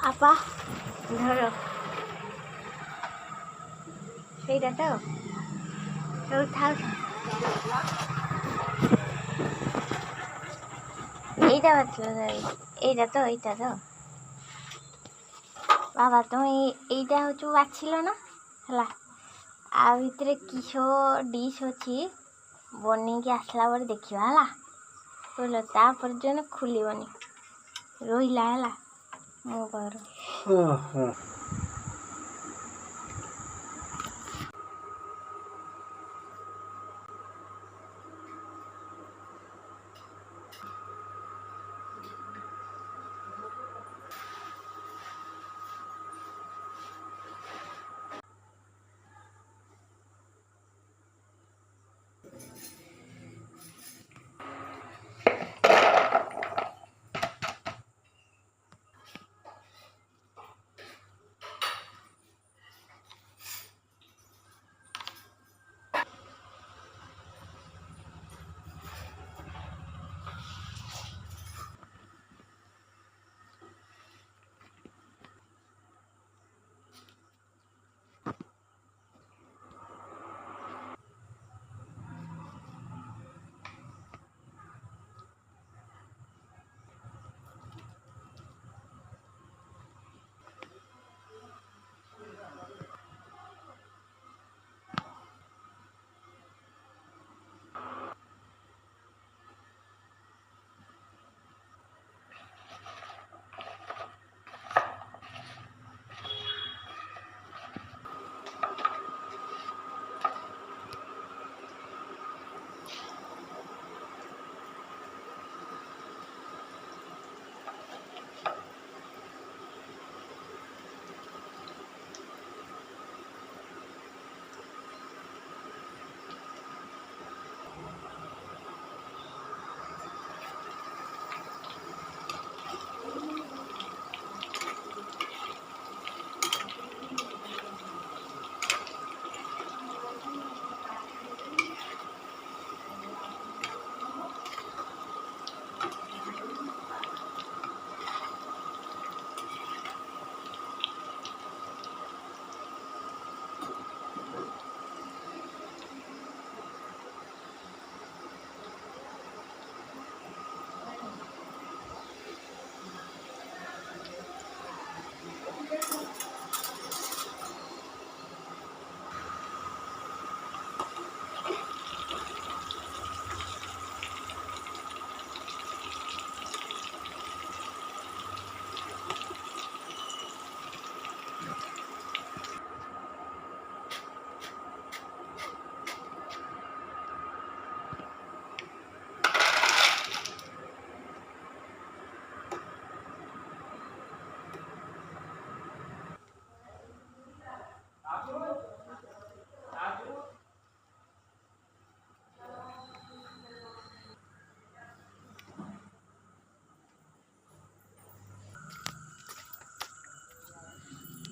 আপা ধরো সেইটা তো উঠাও এইটা বাঁচলো এইটা তো বাবা তুমি এইটা হচ্ছে বাঁচছিল না ହେଲା ଆଉ ଭିତରେ କିସ ଡିସ୍ ଅଛି ବନେଇକି ଆସିଲା ପରେ ଦେଖିବା ହେଲା ବୁଝିଲ ତା ପର୍ଯ୍ୟନ୍ତ ଖୋଲିବନି ରହିଲା ହେଲା ମୋ ପାଖରେ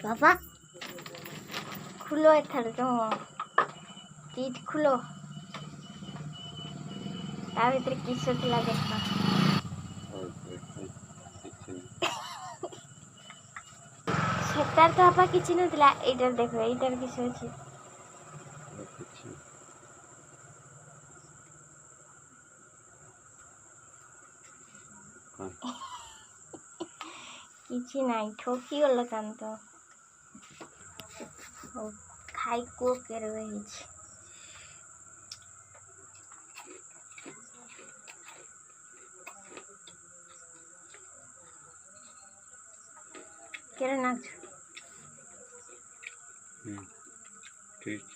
बाबा खुलो एथर तुम चीज खुलो ता भीतर किस थिला देखा सेटार तो आपा किछि नथिला एटार देखो एटार किस अछि किछि नाही ठोकी गलो कांत खाई को केर रही केर नाच ठीक